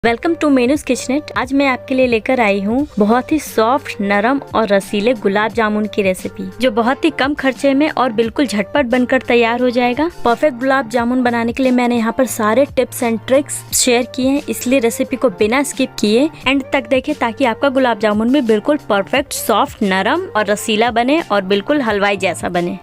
Welcome to menus kitchenette. आज मैं आपके लिए लेकर आई हूँ बहुत ही सॉफ्ट, नरम और रसीले गुलाब जामुन की रेसिपी, जो बहुत ही कम खर्चे में और बिल्कुल झटपट बनकर तैयार हो जाएगा। परफेक्ट गुलाब जामुन बनाने के लिए मैंने यहाँ पर सारे टिप्स एंड ट्रिक्स शेयर किए हैं, इसलिए रेसिपी को बिना स्किप किए एंड तक देखें ताकि आपका गुलाब जामुन भी बिल्कुल परफेक्ट, सॉफ्ट, नरम और रसीला बने और बिल्कुल हलवाई जैसा बने।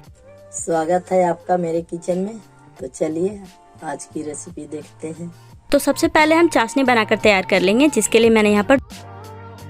स्वागत है आपका मेरे किचन में। तो चलिए आज की रेसिपी देखते हैं। तो सबसे पहले हम चाशनी बनाकर तैयार कर लेंगे, जिसके लिए मैंने यहाँ पर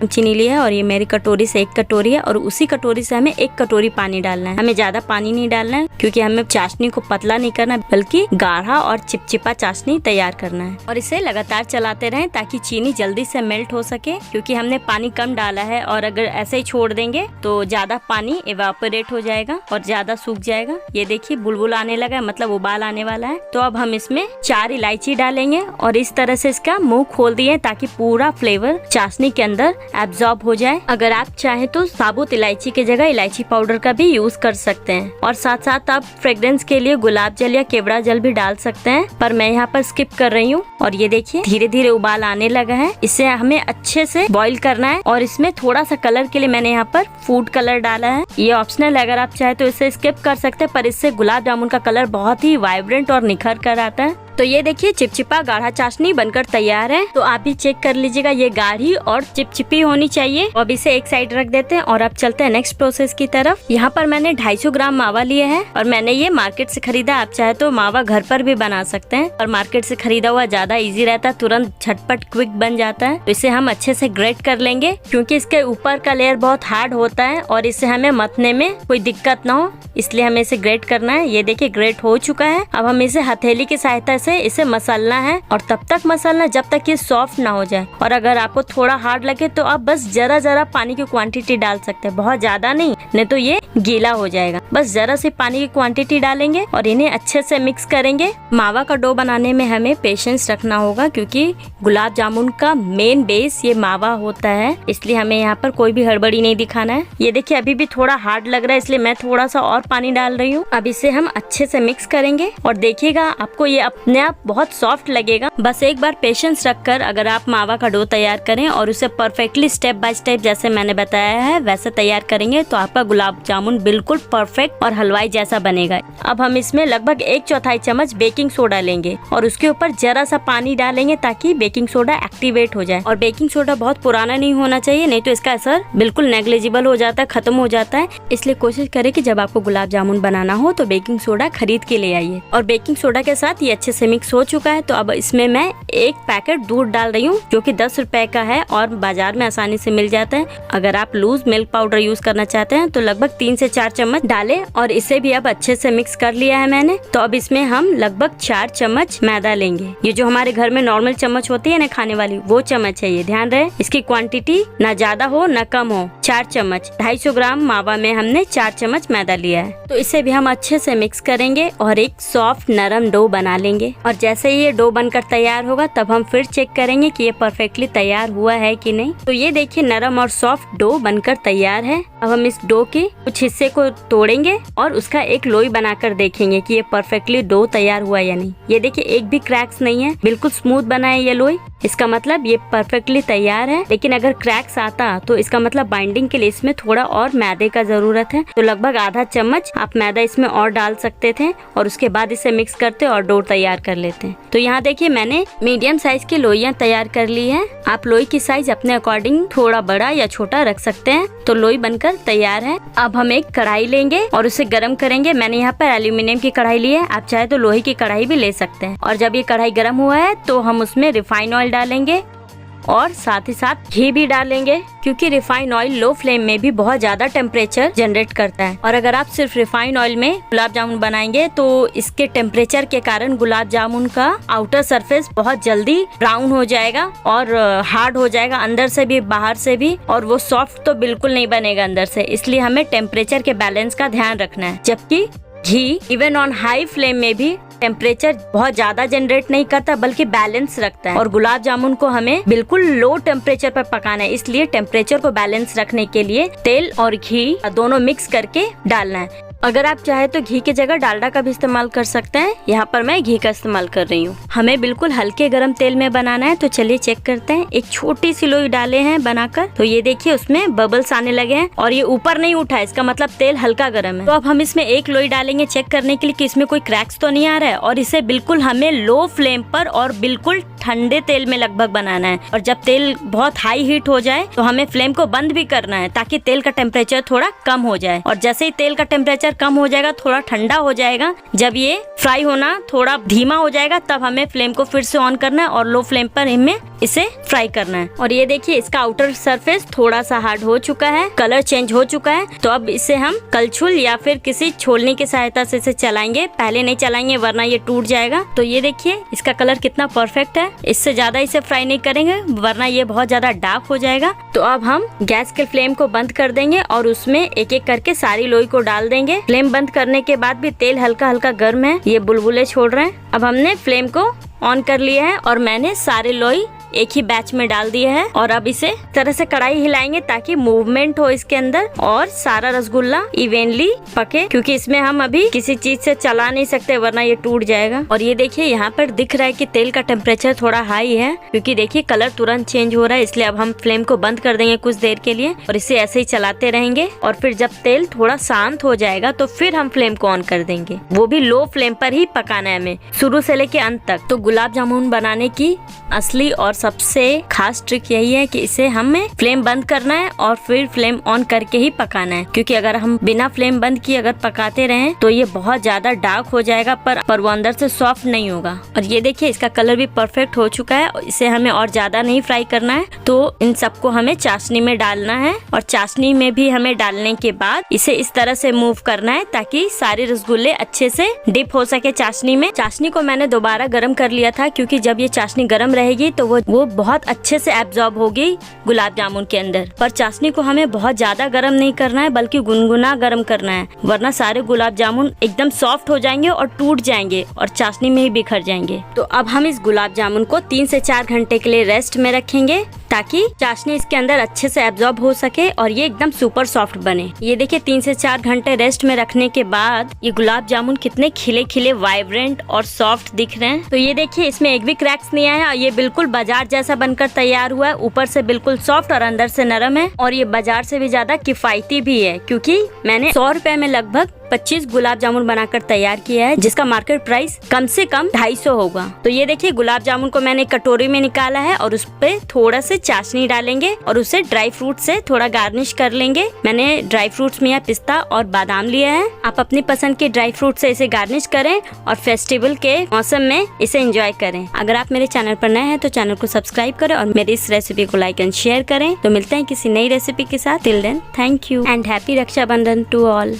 चीनी ली है और ये मेरी कटोरी से 1 कटोरी है और उसी कटोरी से हमें 1 कटोरी पानी डालना है। हमें ज्यादा पानी नहीं डालना है क्योंकि हमें चाशनी को पतला नहीं करना बल्कि गाढ़ा और चिपचिपा चाशनी तैयार करना है। और इसे लगातार चलाते रहें ताकि चीनी जल्दी से मेल्ट हो सके, क्योंकि हमने पानी कम डाला है और अगर ऐसे ही छोड़ देंगे तो ज्यादा पानी इवापोरेट हो जाएगा और ज्यादा सूख जाएगा। ये देखिए बुलबुल आने लगा है, मतलब उबाल आने वाला है। तो अब हम इसमें 4 इलायची डालेंगे और इस तरह से इसका मुंह खोल दिए ताकि पूरा फ्लेवर चाशनी के अंदर एब्जॉर्ब हो जाए। अगर आप चाहें तो साबुत इलायची की जगह इलायची पाउडर का भी यूज कर सकते हैं और साथ साथ आप फ्रेग्रेंस के लिए गुलाब जल या केवड़ा जल भी डाल सकते हैं, पर मैं यहाँ पर स्किप कर रही हूँ। और ये देखिए धीरे धीरे उबाल आने लगा है। इसे हमें अच्छे से बॉईल करना है और इसमें थोड़ा सा कलर के लिए मैंने यहाँ पर फूड कलर डाला है। ये ऑप्शनल है, अगर आप चाहे तो इसे स्किप कर सकते हैं, पर इससे गुलाब जामुन का कलर बहुत ही वाइब्रेंट और निखर कर आता है। तो ये देखिए चिपचिपा गाढ़ा चाशनी बनकर तैयार है। तो आप भी चेक कर लीजिएगा, ये गाढ़ी और चिपचिपी होनी चाहिए। अब इसे एक साइड रख देते हैं और अब चलते हैं नेक्स्ट प्रोसेस की तरफ। यहाँ पर मैंने 250 ग्राम मावा लिया है और मैंने ये मार्केट से खरीदा। आप चाहे तो मावा घर पर भी बना सकते हैं, और मार्केट से खरीदा हुआ ज्यादा इजी रहता है, तुरंत झटपट क्विक बन जाता है। तो इसे हम अच्छे से ग्रेट कर लेंगे क्योंकि इसके ऊपर का लेयर बहुत हार्ड होता है और इससे हमें मथने में कोई दिक्कत ना हो, इसलिए हमें इसे ग्रेट करना है। ये देखिए ग्रेट हो चुका है। अब हम इसे हथेली की सहायता से इसे मसलना है और तब तक मसलना जब तक ये सॉफ्ट ना हो जाए। और अगर आपको थोड़ा हार्ड लगे तो आप बस जरा जरा पानी की क्वांटिटी डाल सकते हैं, बहुत ज्यादा नहीं तो ये गीला हो जाएगा। बस जरा सी पानी की क्वांटिटी डालेंगे और इन्हें अच्छे से मिक्स करेंगे। मावा का डो बनाने में हमें पेशेंस रखना होगा क्योंकि गुलाब जामुन का मेन बेस ये मावा होता है, इसलिए हमें यहाँ पर कोई भी हड़बड़ी नहीं दिखाना है। ये देखिए अभी भी थोड़ा हार्ड लग रहा है, इसलिए मैं थोड़ा सा और पानी डाल रही हूँ। अब इसे हम अच्छे से मिक्स करेंगे और देखिएगा आपको ये अपने आप बहुत सॉफ्ट लगेगा। बस एक बार पेशेंस रखकर अगर आप मावा का डो तैयार करें और उसे परफेक्टली स्टेप बाय स्टेप जैसे मैंने बताया है वैसे तैयार करेंगे तो आपका गुलाब जामुन बिल्कुल परफेक्ट और हलवाई जैसा बनेगा। अब हम इसमें लगभग 1/4 चम्मच बेकिंग सोडा लेंगे और उसके ऊपर जरा सा पानी डालेंगे ताकि बेकिंग सोडा एक्टिवेट हो जाए। और बेकिंग सोडा बहुत पुराना नहीं होना चाहिए, नहीं तो इसका असर बिल्कुल नेग्लिजिबल हो जाता है, खत्म हो जाता है। इसलिए कोशिश करें कि जब आपको गुलाब जामुन बनाना हो तो बेकिंग सोडा खरीद के ले आइए। और बेकिंग सोडा के साथ ये अच्छे से मिक्स हो चुका है। तो अब इसमें मैं 1 पैकेट दूध डाल रही हूँ जो कि 10 रुपए का है और बाजार में आसानी से मिल जाता है। अगर आप लूज मिल्क पाउडर यूज करना चाहते हैं तो लगभग 3 से 4 चम्मच डालें और इसे भी अब अच्छे से मिक्स कर लिया है मैंने। तो अब इसमें हम लगभग 4 चम्मच मैदा लेंगे। ये जो हमारे घर में नॉर्मल चम्मच होती है ना खाने वाली, वो चम्मच है ये, ध्यान रहे। इसकी क्वांटिटी ना ज्यादा हो ना कम हो, 4 चम्मच। 250 ग्राम मावा में हमने 4 चम्मच मैदा लिया है। तो इसे भी हम अच्छे से मिक्स करेंगे और एक सॉफ्ट नरम डो बना लेंगे। और जैसे ये डो बनकर तैयार होगा तब हम फिर चेक करेंगे कि ये परफेक्टली तैयार हुआ है कि नहीं। तो ये देखिए नरम और सॉफ्ट डो बनकर तैयार है। अब हम इस डो के कुछ हिस्से को तोड़ेंगे और उसका एक लोई बनाकर देखेंगे कि ये परफेक्टली डो तैयार हुआ या नहीं। ये देखिए एक भी क्रैक्स नहीं है, बिल्कुल स्मूथ बना है ये लोई, इसका मतलब ये परफेक्टली तैयार है। लेकिन अगर क्रैक्स आता तो इसका मतलब बाइंडिंग के लिए इसमें थोड़ा और मैदे का जरूरत है। तो लगभग आधा चम्मच आप मैदा इसमें और डाल सकते थे और उसके बाद इसे मिक्स करते और डो तैयार कर लेते हैं। तो यहाँ देखिए मैंने मीडियम साइज की लोइयां तैयार कर ली है। आप लोई की साइज अपने अकॉर्डिंग थोड़ा बड़ा या छोटा रख सकते हैं। तो लोई बनकर तैयार है। अब हम एक कढ़ाई लेंगे और उसे गर्म करेंगे। मैंने यहाँ पर एल्यूमिनियम की कढ़ाई ली है, आप चाहे तो लोहे की कढ़ाई भी ले सकते हैं। और जब ये कढ़ाई गर्म हुआ है तो हम उसमें रिफाइंड ऑयल डालेंगे और साथ ही साथ घी भी डालेंगे, क्योंकि रिफाइंड ऑयल लो फ्लेम में भी बहुत ज्यादा टेम्परेचर जनरेट करता है। और अगर आप सिर्फ रिफाइंड ऑयल में गुलाब जामुन बनाएंगे तो इसके टेम्परेचर के कारण गुलाब जामुन का आउटर सरफेस बहुत जल्दी ब्राउन हो जाएगा और हार्ड हो जाएगा अंदर से भी बाहर से भी, और वो सॉफ्ट तो बिल्कुल नहीं बनेगा अंदर से। इसलिए हमें टेम्परेचर के बैलेंस का ध्यान रखना है। जबकि घी इवन ऑन हाई फ्लेम में भी टेम्परेचर बहुत ज्यादा जनरेट नहीं करता बल्कि बैलेंस रखता है। और गुलाब जामुन को हमें बिल्कुल लो टेम्परेचर पर पकाना है, इसलिए टेम्परेचर को बैलेंस रखने के लिए तेल और घी दोनों मिक्स करके डालना है। अगर आप चाहे तो घी की जगह डालडा का भी इस्तेमाल कर सकते हैं। यहाँ पर मैं घी का इस्तेमाल कर रही हूँ। हमें बिल्कुल हल्के गरम तेल में बनाना है, तो चलिए चेक करते हैं। एक छोटी सी लोई डाले हैं बनाकर, तो ये देखिए उसमें बबल्स आने लगे हैं और ये ऊपर नहीं उठा है, इसका मतलब तेल हल्का गर्म है। तो अब हम इसमें एक लोई डालेंगे चेक करने के लिए कि इसमें कोई क्रैक्स तो नहीं आ रहा है। और इसे बिल्कुल हमें लो फ्लेम पर और बिल्कुल ठंडे तेल में लगभग बनाना है। और जब तेल बहुत हाई हीट हो जाए तो हमें फ्लेम को बंद भी करना है, ताकि तेल का टेम्परेचर थोड़ा कम हो जाए। और जैसे ही तेल का टेम्परेचर कम हो जाएगा, थोड़ा ठंडा हो जाएगा, जब ये फ्राई होना थोड़ा धीमा हो जाएगा, तब हमें फ्लेम को फिर से ऑन करना है और लो फ्लेम पर हमें इसे फ्राई करना है। और ये देखिए इसका आउटर सरफेस थोड़ा सा हार्ड हो चुका है, कलर चेंज हो चुका है। तो अब इसे हम कलछुल या फिर किसी छोलनी की सहायता से इसे चलाएंगे। पहले नहीं चलाएंगे वरना ये टूट जाएगा। तो ये देखिए इसका कलर कितना परफेक्ट है। इससे ज्यादा इसे फ्राई नहीं करेंगे वरना ये बहुत ज्यादा डार्क हो जाएगा। तो अब हम गैस के फ्लेम को बंद कर देंगे और उसमें एक एक करके सारी लोई को डाल देंगे। फ्लेम बंद करने के बाद भी तेल हल्का हल्का गर्म है, ये बुलबुले छोड़ रहे हैं। अब हमने फ्लेम को ऑन कर लिया है और मैंने सारे लोई एक ही बैच में डाल दिया है। और अब इसे तरह से कढ़ाई हिलाएंगे ताकि मूवमेंट हो इसके अंदर और सारा रसगुल्ला इवेनली पके, क्योंकि इसमें हम अभी किसी चीज से चला नहीं सकते वरना ये टूट जाएगा। और ये देखिए यहाँ पर दिख रहा है कि तेल का टेम्परेचर थोड़ा हाई है, क्योंकि देखिए कलर तुरंत चेंज हो रहा है। इसलिए अब हम फ्लेम को बंद कर देंगे कुछ देर के लिए और इसे ऐसे ही चलाते रहेंगे। और फिर जब तेल थोड़ा शांत हो जाएगा तो फिर हम फ्लेम को ऑन कर देंगे, वो भी लो फ्लेम पर ही पकाना है हमें शुरू से लेके अंत तक। तो गुलाब जामुन बनाने की असली और सबसे खास ट्रिक यही है कि इसे हमें फ्लेम बंद करना है और फिर फ्लेम ऑन करके ही पकाना है, क्योंकि अगर हम बिना फ्लेम बंद किए अगर पकाते रहें तो ये बहुत ज्यादा डार्क हो जाएगा पर वो अंदर से सॉफ्ट नहीं होगा। और ये देखिए इसका कलर भी परफेक्ट हो चुका है। इसे हमें और ज्यादा नहीं फ्राई करना है। तो इन सबको हमें चाशनी में डालना है और चाशनी में भी हमें डालने के बाद इसे इस तरह से मूव करना है ताकि सारे रसगुल्ले अच्छे से डिप हो सके चाशनी में। चाशनी को मैंने दोबारा गर्म कर लिया था, क्योंकि जब ये चाशनी गर्म रहेगी तो वो बहुत अच्छे से एब्जॉर्ब होगी गुलाब जामुन के अंदर। पर चाशनी को हमें बहुत ज्यादा गर्म नहीं करना है, बल्कि गुनगुना गर्म करना है, वरना सारे गुलाब जामुन एकदम सॉफ्ट हो जाएंगे और टूट जाएंगे और चाशनी में ही बिखर जाएंगे। तो अब हम इस गुलाब जामुन को 3 से 4 घंटे के लिए रेस्ट में रखेंगे ताकि चाशनी इसके अंदर अच्छे से एब्जॉर्ब हो सके और ये एकदम सुपर सॉफ्ट बने। ये देखिए 3 से 4 घंटे रेस्ट में रखने के बाद ये गुलाब जामुन कितने खिले खिले वाइब्रेंट और सॉफ्ट दिख रहे हैं। तो ये देखिए इसमें एक भी क्रैक्स नहीं आया। ये बिल्कुल बाजार जैसा बनकर तैयार हुआ है, ऊपर से बिल्कुल सॉफ्ट और अंदर से नरम है। और ये बाजार से भी ज्यादा किफायती भी है, क्योंकि मैंने 100 रुपए में लगभग 25 गुलाब जामुन बनाकर तैयार किया है, जिसका मार्केट प्राइस कम से कम 250 होगा। तो ये देखिए गुलाब जामुन को मैंने कटोरी में निकाला है और उस पे थोड़ा से चाशनी डालेंगे और उसे ड्राई फ्रूट से थोड़ा गार्निश कर लेंगे। मैंने ड्राई फ्रूट्स में पिस्ता और बादाम लिया है। आप अपनी पसंद के ड्राई फ्रूट से इसे गार्निश करें और फेस्टिवल के मौसम में इसे एंजॉय करें। अगर आप मेरे चैनल पर नए हैं तो चैनल को सब्सक्राइब करें और मेरी इस रेसिपी को लाइक एंड शेयर करें। तो मिलते हैं किसी नई रेसिपी के साथ। Till then thank you and happy Rakshabandhan to all.